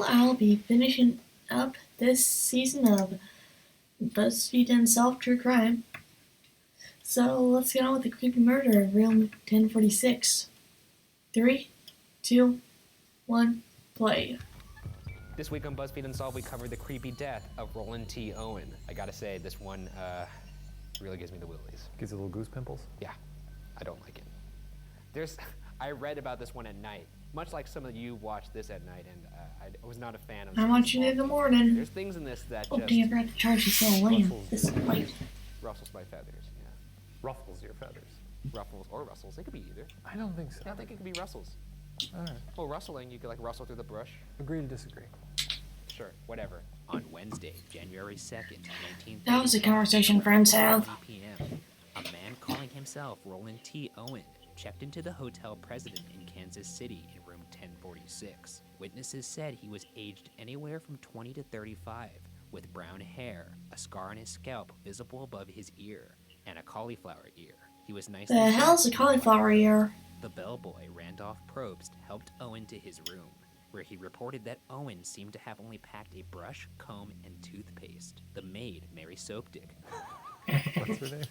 Well, I'll be finishing up this season of Buzzfeed Unsolved True Crime. So let's get on with the creepy murder of Room 1046. Three, two, one, play. This week on BuzzFeed Unsolved, we covered the creepy death of Roland T. Owen. I gotta say, this one really gives me the willies. Gives you little goose pimples? Yeah, I don't like it. I read about this one at night, much like some of you watched this at night, and I was not a fan of. I'm watching it in the morning. There's things in this that Oh, just. damn, I forgot to charge this little lamp. This is light. Ruffles my feathers, yeah. Ruffles your feathers. Ruffles or rustles, it could be either. I don't think so. Yeah, I think it could be rustles. All right. Well, rustling, you could like rustle through the brush. Agree to disagree. Sure, whatever. On Wednesday, January 2nd, 1930. That was a conversation friends have. 3 p.m. A man calling himself Roland T. Owen checked into the hotel President in Kansas City in room 1046. Witnesses said he was aged anywhere from 20 to 35, with brown hair, a scar on his scalp visible above his ear, and a cauliflower ear. He was nicely. The hell's a cauliflower ear? The bellboy, Randolph Probst, helped Owen to his room, where he reported that Owen seemed to have only packed a brush, comb, and toothpaste. The maid, Mary Soapdick. What's her name?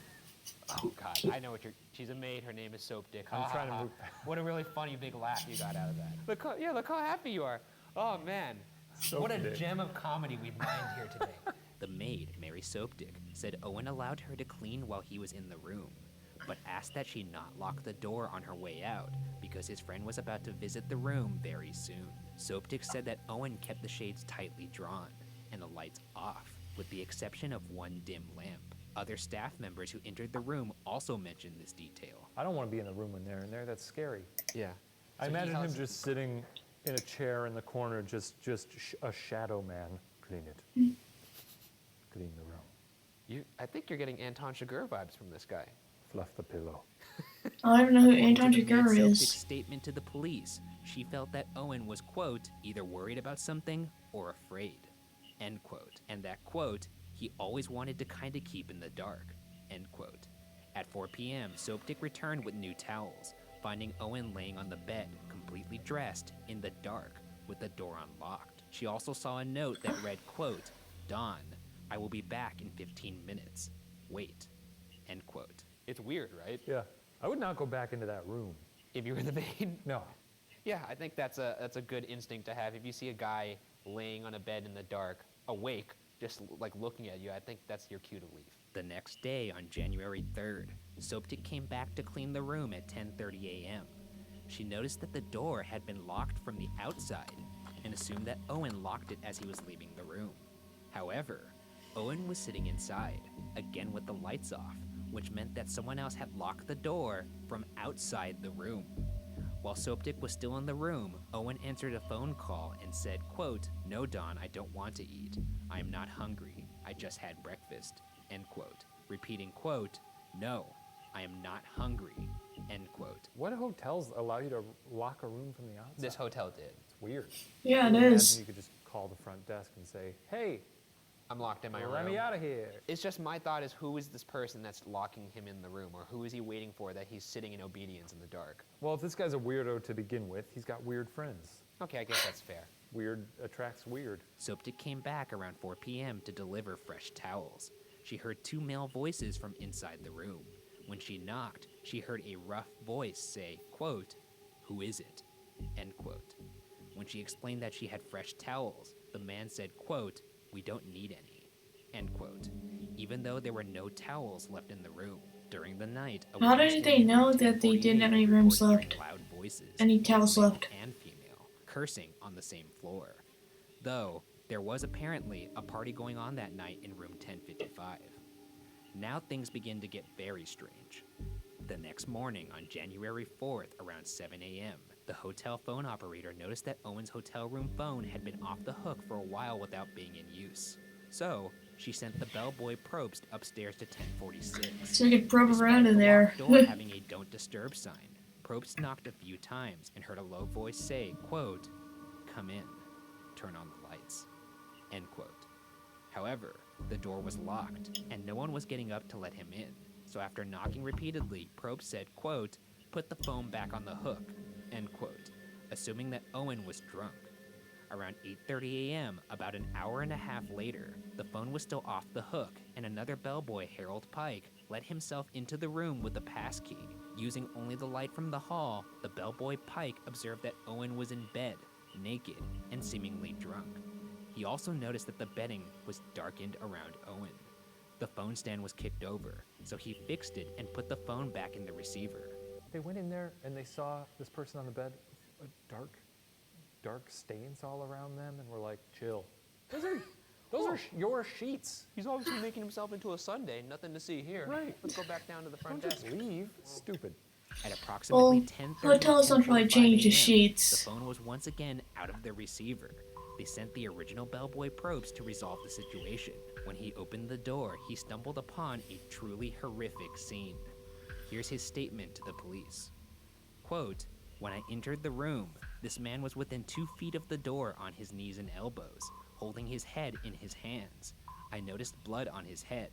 Oh, God, I know what you're... She's a maid, her name is Soapdick. I'm trying to move... What a really funny big laugh you got out of that. Look how happy you are. Oh, man. What a gem of comedy we've mined here today. The maid, Mary Soapdick, said Owen allowed her to clean while he was in the room, but asked that she not lock the door on her way out because his friend was about to visit the room very soon. Soapdick said that Owen kept the shades tightly drawn and the lights off, with the exception of one dim lamp. Other staff members who entered the room also mentioned this detail. I don't want to be in a room when they're in there. That's scary. Yeah. I imagine him just sitting in a chair in the corner, just a shadow man. Clean it. Clean the room. I think you're getting Anton Chigurh vibes from this guy. Fluff the pillow. I don't know who Anton According to the Chigurh maid is. Soapdick's statement to the police, she felt that Owen was, quote, either worried about something or afraid, end quote. And that, quote, he always wanted to kind of keep in the dark, end quote. At 4 p.m., Soapdick returned with new towels, finding Owen laying on the bed, completely dressed, in the dark, with the door unlocked. She also saw a note that read, quote, Dawn, I will be back in 15 minutes. Wait, end quote. It's weird, right? Yeah. I would not go back into that room. If you were the maid? No. Yeah, I think that's a good instinct to have. If you see a guy laying on a bed in the dark, awake, just like looking at you, I think that's your cue to leave. The next day, on January 3rd, Soapdick came back to clean the room at 10:30 a.m. She noticed that the door had been locked from the outside and assumed that Owen locked it as he was leaving the room. However, Owen was sitting inside, again with the lights off, which meant that someone else had locked the door from outside the room. While Soapdick was still in the room, Owen answered a phone call and said, quote, No, Dawn, I don't want to eat. I am not hungry. I just had breakfast, end quote. Repeating, quote, No, I am not hungry, end quote. What hotels allow you to lock a room from the outside? This hotel did. It's weird. Yeah, it Imagine is. you could just call the front desk and say, hey, I'm locked in my room. let me out of here. It's just my thought is who is this person that's locking him in the room, or who is he waiting for that he's sitting in obedience in the dark? Well, if this guy's a weirdo to begin with, he's got weird friends. Okay, I guess that's fair. Weird attracts weird. Soapdick came back around 4 p.m. to deliver fresh towels. She heard two male voices from inside the room. When she knocked, she heard a rough voice say, quote, Who is it? End quote. When she explained that she had fresh towels, the man said, quote, We don't need any, end quote, even though there were no towels left in the room. During the night, a How witness did they know that they didn't have any rooms reported left? hearing loud voices, Any towels male left? and female, cursing on the same floor. Though, there was apparently a party going on that night in room 1055. Now things begin to get very strange. The next morning, on January 4th, around 7 a.m., the hotel phone operator noticed that Owen's hotel room phone had been off the hook for a while without being in use. So, she sent the bellboy Probst upstairs to 1046. So we could probe Despite around in the there. locked door having a don't disturb sign, Probst knocked a few times and heard a low voice say, quote, Come in, turn on the lights, end quote. However, the door was locked, and no one was getting up to let him in. So after knocking repeatedly, Probst said, quote, Put the phone back on the hook, end quote, assuming that Owen was drunk. Around 8:30 a.m., about an hour and a half later, the phone was still off the hook, and another bellboy, Harold Pike, let himself into the room with a passkey. Using only the light from the hall, the bellboy Pike observed that Owen was in bed, naked, and seemingly drunk. He also noticed that the bedding was darkened around Owen. The phone stand was kicked over, so he fixed it and put the phone back in the receiver. They went in there and they saw this person on the bed, dark stains all around them, and were like, chill. Those are your sheets. He's obviously making himself into a Sunday. Nothing to see here. Right. Let's go back down to the front Don't desk. just leave. Stupid. At approximately 10:30 hotels don't probably change the sheets. the phone was once again out of the receiver. They sent the original bellboy probes to resolve the situation. When he opened the door, he stumbled upon a truly horrific scene. Here's his statement to the police. Quote, "When I entered the room, this man was within 2 feet of the door on his knees and elbows, holding his head in his hands. I noticed blood on his head.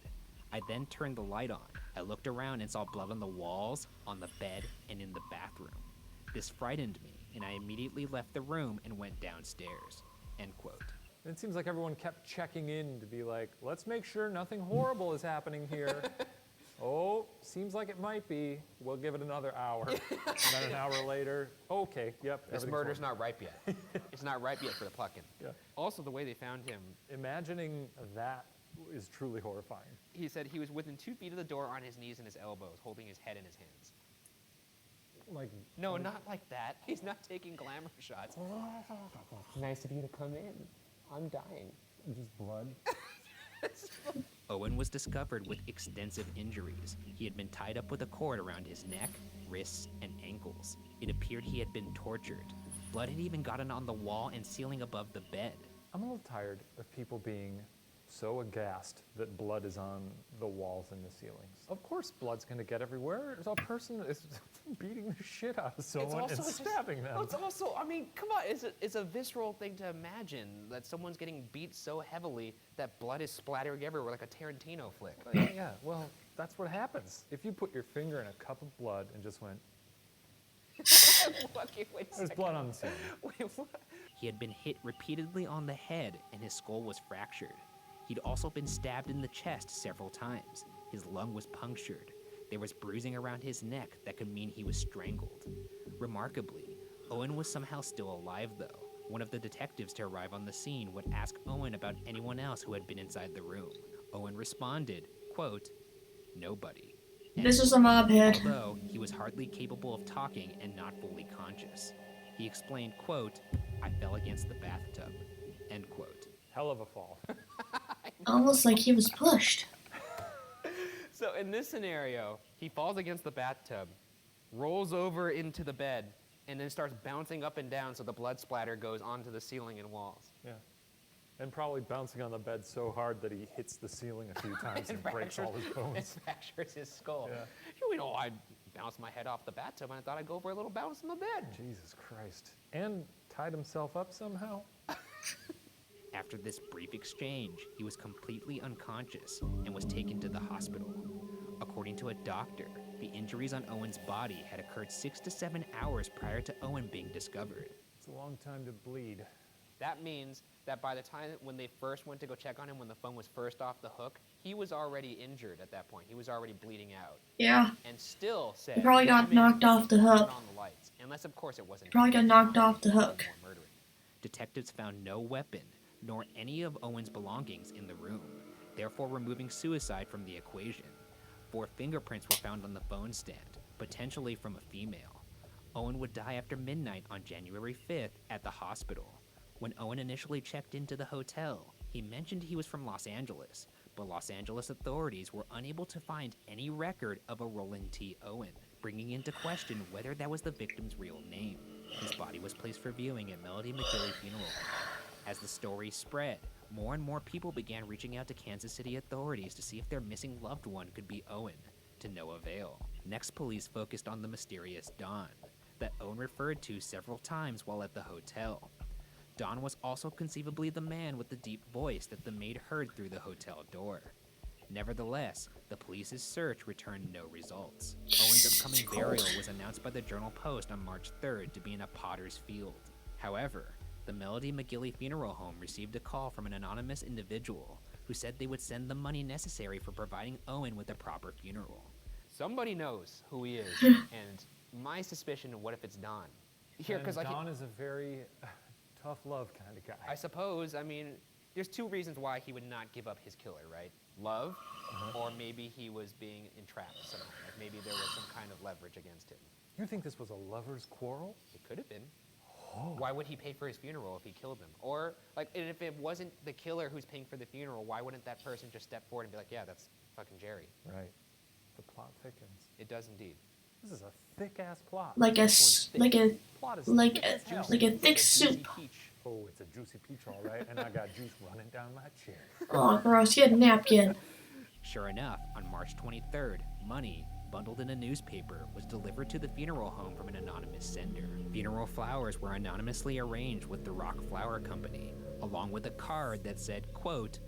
I then turned the light on. I looked around and saw blood on the walls, on the bed, and in the bathroom. This frightened me, and I immediately left the room and went downstairs." End quote. It seems like everyone kept checking in to be like, let's make sure nothing horrible is happening here. Oh, seems like it might be. We'll give it another hour. And then an hour later, okay, yep. This murder's not ripe yet. It's not ripe yet for the plucking. Yeah. Also, the way they found him, Imagining that is truly horrifying. he said he was within 2 feet of the door on his knees and his elbows, holding his head in his hands. Like, No, not like that. He's not taking glamour shots. Nice of you to come in. I'm dying. just blood. Owen was discovered with extensive injuries. He had been tied up with a cord around his neck, wrists, and ankles. It appeared he had been tortured. Blood had even gotten on the wall and ceiling above the bed. I'm a little tired of people being so aghast that blood is on the walls and the ceilings. Of course blood's gonna get everywhere. There's a person is beating the shit out of someone and stabbing them. It's also, I mean, come on, it's a visceral thing to imagine that someone's getting beat so heavily that blood is splattering everywhere like a Tarantino flick. Yeah, well, that's what happens. If you put your finger in a cup of blood and just went, Okay, wait a there's second. blood on the ceiling. Wait, what? He had been hit repeatedly on the head and his skull was fractured. He'd also been stabbed in the chest several times. His lung was punctured. There was bruising around his neck that could mean he was strangled. Remarkably, Owen was somehow still alive though. One of the detectives to arrive on the scene would ask Owen about anyone else who had been inside the room. Owen responded, quote, "Nobody." This was a mob hit. Although he was hardly capable of talking and not fully conscious. He explained, quote, "I fell against the bathtub," end quote. Hell of a fall. Almost like he was pushed. So in this scenario, he falls against the bathtub, rolls over into the bed, and then starts bouncing up and down so the blood splatter goes onto the ceiling and walls. Yeah. And probably bouncing on the bed so hard that he hits the ceiling a few times and breaks all his It bones. fractures his skull. Yeah. You know, I bounced my head off the bathtub and I thought I'd go for a little bounce in the bed. Jesus Christ. And tied himself up somehow? After this brief exchange, he was completely unconscious and was taken to the hospital. According to a doctor, the injuries on Owen's body had occurred 6 to 7 hours prior to Owen being discovered. It's a long time to bleed. That means that by the time when they first went to go check on him, when the phone was first off the hook, he was already injured at that point. He was already bleeding out. Yeah, And still said, he probably got "Come in, knocked off the turn hook. on the lights." Unless, of course, it wasn't. Probably got knocked off the hook. More murdering. Detectives found no weapon, nor any of Owen's belongings in the room, therefore removing suicide from the equation. 4 fingerprints were found on the phone stand, potentially from a female. Owen would die after midnight on January 5th at the hospital. When Owen initially checked into the hotel, he mentioned he was from Los Angeles, but Los Angeles authorities were unable to find any record of a Roland T. Owen, bringing into question whether that was the victim's real name. His body was placed for viewing at Melody McGilly Funeral Home. As the story spread, more and more people began reaching out to Kansas City authorities to see if their missing loved one could be Owen, to no avail. Next, police focused on the mysterious Don, that Owen referred to several times while at the hotel. Don was also conceivably the man with the deep voice that the maid heard through the hotel door. Nevertheless, the police's search returned no results. Owen's Jesus, upcoming burial was announced by the Journal Post on March 3rd to be in a potter's field. However, the Melody McGilly Funeral Home received a call from an anonymous individual who said they would send the money necessary for providing Owen with a proper funeral. Somebody knows who he is, and my suspicion, what if it's Don? Here, because like Don is a very tough love kind of guy. I suppose, I mean, there's two reasons why he would not give up his killer, right? Love, or maybe he was being entrapped somehow. Like maybe there was some kind of leverage against him. You think this was a lover's quarrel? It could have been. Why would he pay for his funeral if he killed him? Or, like, and if it wasn't the killer who's paying for the funeral, why wouldn't that person just step forward and be like, yeah, that's fucking Jerry? Right. The plot thickens. It does indeed. This is a thick-ass plot. Like a Plot is like thick a as hell. like a thick soup. Peach. Oh, it's a juicy peach, all right, and I got juice running down my chin. Oh, gross! He had a napkin. Sure enough, on March 23rd, money, bundled in a newspaper, was delivered to the funeral home from an anonymous sender. Funeral flowers were anonymously arranged with the Rock Flower Company, along with a card that said, quote,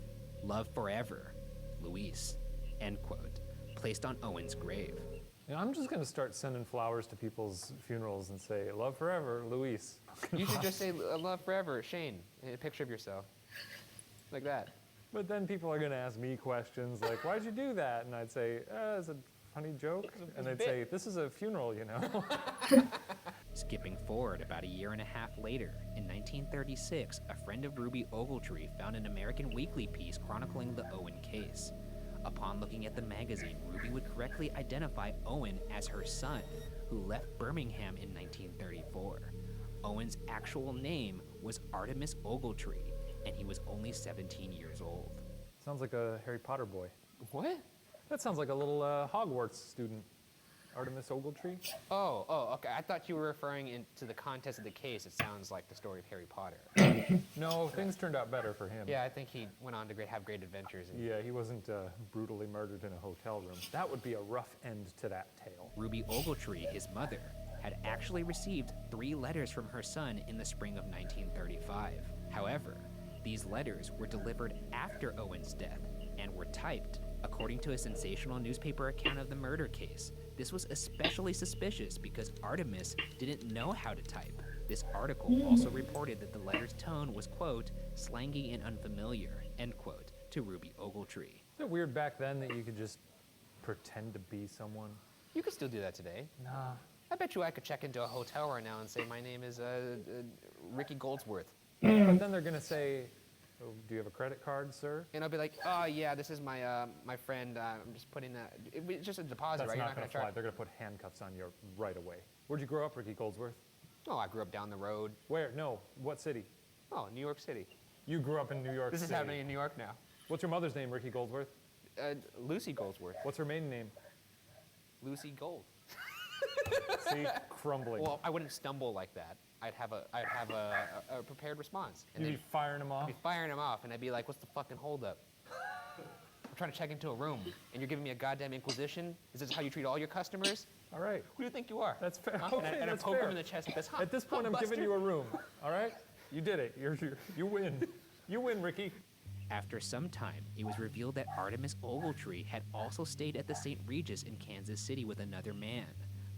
"Love forever, Luis," end quote, placed on Owen's grave. You know, I'm just going to start sending flowers to people's funerals and say, love forever, Luis. You should just say, love forever, Shane, and a picture of yourself. Like that. But then people are going to ask me questions like, why'd you do that? And I'd say, it's a funny joke. And they'd say, this is a funeral, you know. Skipping forward about a year and a half later, in 1936, a friend of Ruby Ogletree found an American weekly piece chronicling the Owen case. Upon looking at the magazine, Ruby would correctly identify Owen as her son, who left Birmingham in 1934. Owen's actual name was Artemis Ogletree, and he was only 17 years old. Sounds like a Harry Potter boy. What? That sounds like a little Hogwarts student. Artemis Ogletree? Oh, okay. I thought you were referring to the context of the case. It sounds like the story of Harry Potter. No, things turned out better for him. Yeah, I think he went on to have great adventures. Yeah, he wasn't brutally murdered in a hotel room. That would be a rough end to that tale. Ruby Ogletree, his mother, had actually received 3 letters from her son in the spring of 1935. However, these letters were delivered after Owen's death and were typed. According to a sensational newspaper account of the murder case, this was especially suspicious because Artemis didn't know how to type. This article also reported that the letter's tone was, quote, slangy and unfamiliar, end quote, to Ruby Ogletree. Is it weird back then that you could just pretend to be someone? You could still do that today. Nah. I bet you I could check into a hotel right now and say, my name is Ricky Goldsworth. But then they're going to say, oh, do you have a credit card, sir? And I'll be like, oh, yeah, this is my my friend. I'm just putting it's just a deposit, That's right? not going to fly. They're going to put handcuffs on you right away. Where'd you grow up, Ricky Goldsworth? Oh, I grew up down the road. Where? No. What city? Oh, New York City. You grew up in New York This City. is happening in New York now. What's your mother's name, Ricky Goldsworth? Lucy Goldsworth. What's her maiden name? Lucy Gold. See? Crumbling. Well, I wouldn't stumble like that. I'd have a prepared response. And You'd be firing them I'd off? be firing him off, and I'd be like, what's the fucking holdup? I'm trying to check into a room, and you're giving me a goddamn inquisition? Is this how you treat all your customers? All right. Who do you think you are? That's fair. Huh? Okay, and I that's poke fair. him in the chest with this, huh? At this point, I'm giving you a room. All right? You did it. You win. You win, Ricky. After some time, it was revealed that Artemis Ogletree had also stayed at the St. Regis in Kansas City with another man,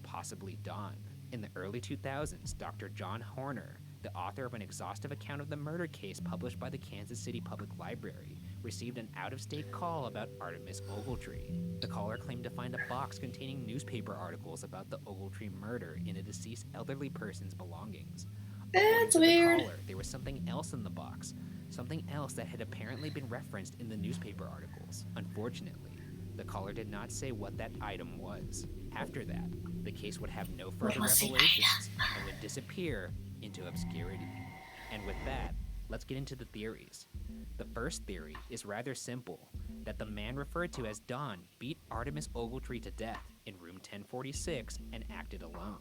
possibly Don. In the early 2000s, Dr. John Horner, the author of an exhaustive account of the murder case published by the Kansas City Public Library, received an out-of-state call about Artemis Ogletree. The caller claimed to find a box containing newspaper articles about the Ogletree murder in a deceased elderly person's belongings. That's According to the weird. caller, there was something else in the box, something else that had apparently been referenced in the newspaper articles. Unfortunately, the caller did not say what that item was. After that, the case would have no further What was the revelations and would disappear into obscurity. And with that, let's get into the theories. The first theory is rather simple, that the man referred to as Don beat Artemis Ogletree to death in room 1046 and acted alone.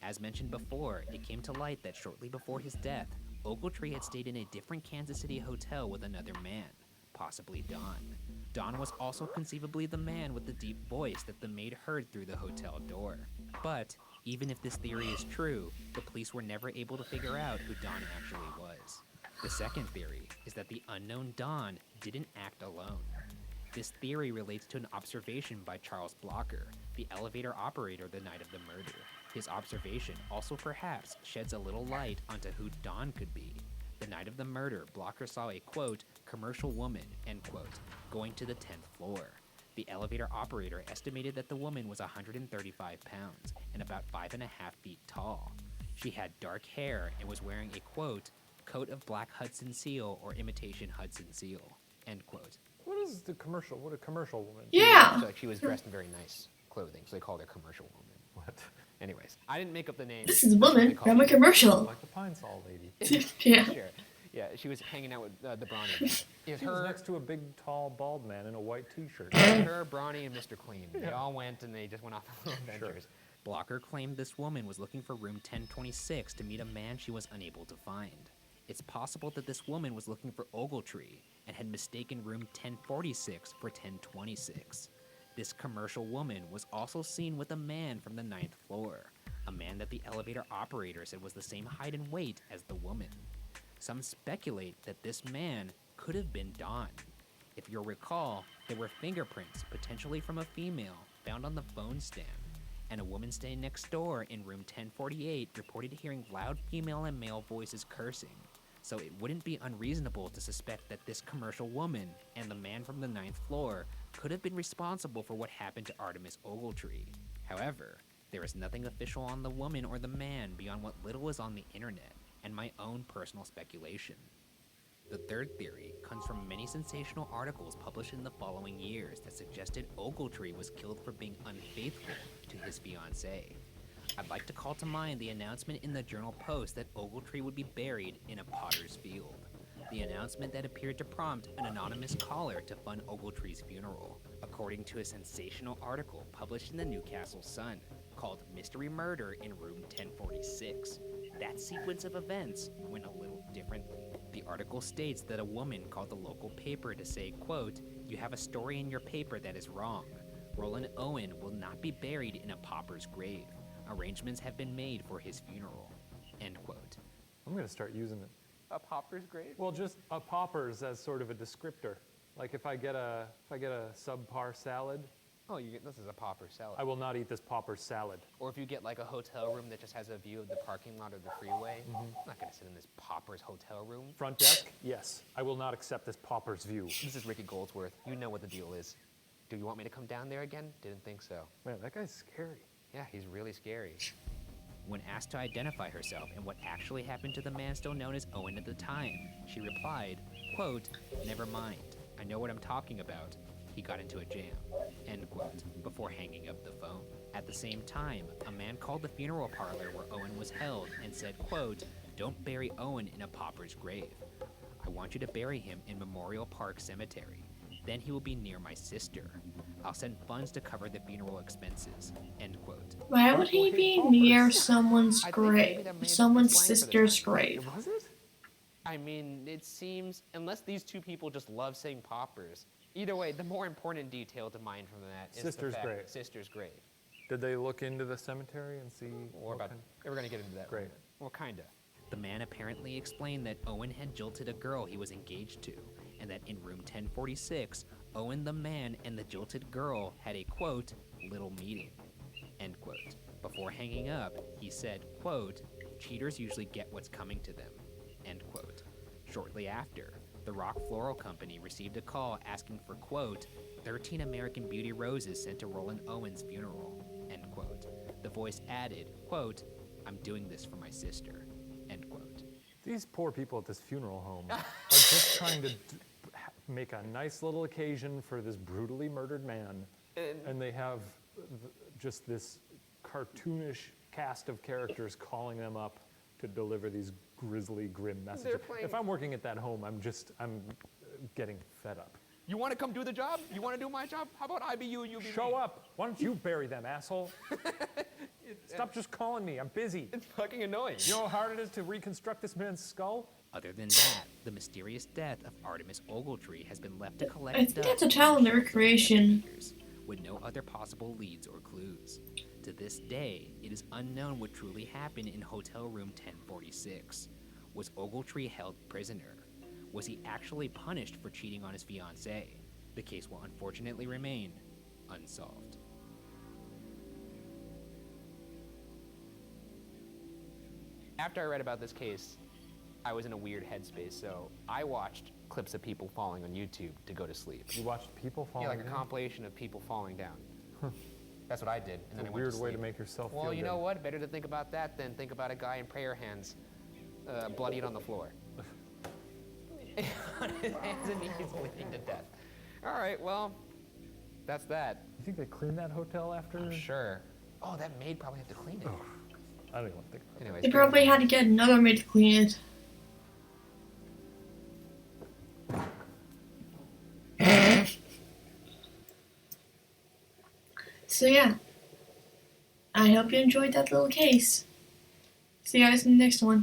As mentioned before, it came to light that shortly before his death, Ogletree had stayed in a different Kansas City hotel with another man, possibly Don. Don was also conceivably the man with the deep voice that the maid heard through the hotel door. But even if this theory is true, the police were never able to figure out who Don actually was. The second theory is that the unknown Don didn't act alone. This theory relates to an observation by Charles Blocker, the elevator operator the night of the murder. His observation also perhaps sheds a little light onto who Dawn could be. The night of the murder, Blocker saw a, quote, commercial woman, end quote, going to the 10th floor. The elevator operator estimated that the woman was 135 pounds and about 5.5 feet tall. She had dark hair and was wearing a, quote, coat of black Hudson seal or imitation Hudson seal, end quote. What is the commercial? What a commercial woman? Yeah. So, like, she was dressed in very nice clothing, so they called her commercial woman. What? Anyways, I didn't make up the name. This is a That's what they woman called from a her. commercial. Like the Pine Sol lady. Yeah. Sure. Yeah, she was hanging out with the Bronny. It was She was her, next to a big, tall, bald man in a white T-shirt. her, Bronny, and Mr. Clean. They all went and they just went off on little adventures. Blocker claimed this woman was looking for room 1026 to meet a man she was unable to find. It's possible that this woman was looking for Ogletree and had mistaken room 1046 for 1026. This commercial woman was also seen with a man from the 9th floor, a man that the elevator operator said was the same height and weight as the woman. Some speculate that this man could have been Dawn. If you'll recall, there were fingerprints, potentially from a female, found on the phone stand, and a woman staying next door in room 1048 reported hearing loud female and male voices cursing. So it wouldn't be unreasonable to suspect that this commercial woman and the man from the 9th floor could have been responsible for what happened to Artemis Ogletree. However, there is nothing official on the woman or the man beyond what little is on the internet and my own personal speculation. The third theory comes from many sensational articles published in the following years that suggested Ogletree was killed for being unfaithful to his fiancée. I'd like to call to mind the announcement in the Journal Post that Ogletree would be buried in a potter's field. The announcement that appeared to prompt an anonymous caller to fund Ogletree's funeral, according to a sensational article published in the Newcastle Sun called Mystery Murder in Room 1046. That sequence of events went a little differently. The article states that a woman called the local paper to say, quote, "You have a story in your paper that is wrong. Roland Owen will not be buried in a pauper's grave. Arrangements have been made for his funeral," end quote. I'm going to start using it. A pauper's grave? Well, just a pauper's as sort of a descriptor. Like if I get a subpar salad, Oh, this is a pauper salad. I will not eat this pauper salad. Or if you get like a hotel room that just has a view of the parking lot or the freeway, I'm not going to sit in this pauper's hotel room. Front desk, yes. I will not accept this pauper's view. This is Ricky Goldsworth. You know what the deal is. Do you want me to come down there again? Didn't think so. Man, that guy's scary. Yeah, he's really scary. When asked to identify herself and what actually happened to the man still known as Owen at the time, she replied, quote, "Never mind. I know what I'm talking about. He got into a jam," end quote, before hanging up the phone. At the same time, a man called the funeral parlor where Owen was held and said, quote, "Don't bury Owen in a pauper's grave. I want you to bury him in Memorial Park Cemetery. Then he will be near my sister. I'll send funds to cover the funeral expenses," end quote. Why would he be near someone's I think maybe grave? that may have Someone's been slang for the sister's time. grave. Was it? I mean, it seems, unless these two people just love saying paupers. Either way, the more important detail to mine from that is Sister's the fact grave. Sister's grave. Did they look into the cemetery and see? Or about, we're going to get into that. Great. later. Well, kinda. The man apparently explained that Owen had jilted a girl he was engaged to, and that in room 1046, Owen the man and the jilted girl had a, quote, "little meeting," end quote. Before hanging up, he said, quote, "Cheaters usually get what's coming to them," end quote. Shortly after, the Rock Floral Company received a call asking for, quote, 13 American Beauty roses sent to Roland Owen's funeral, end quote. The voice added, quote, "I'm doing this for my sister," end quote. These poor people at this funeral home are just trying to make a nice little occasion for this brutally murdered man, and they have just this cartoonish cast of characters calling them up to deliver these grisly, grim messages. If I'm working at that home, I'm getting fed up. You want to come do the job? You want to do my job? How about IBU, UBV? Show up. Why don't you bury them, asshole? Stop just calling me. I'm busy. It's fucking annoying. You know how hard it is to reconstruct this man's skull? Other than that, the mysterious death of Artemis Ogletree has been left to collect I think dust that's a talent for recreation. years, with no other possible leads or clues. To this day, it is unknown what truly happened in hotel room 1046. Was Ogletree held prisoner? Was he actually punished for cheating on his fiancée? The case will unfortunately remain unsolved. After I read about this case, I was in a weird headspace, so I watched clips of people falling on YouTube to go to sleep. You watched people falling Yeah, like a down? compilation of people falling down. That's what I did, and then It's I a went weird to way sleep. to make yourself Well, feel you good. know what? Better to think about that than think about a guy in prayer hands, bloodied on the floor. On his hands and knees bleeding to death. All right, well, that's that. You think they cleaned that hotel after? I'm sure. Oh, that maid probably had to clean it. I don't even want to think about Anyways, They probably had to get another maid to clean it. So yeah, I hope you enjoyed that little case. See you guys in the next one.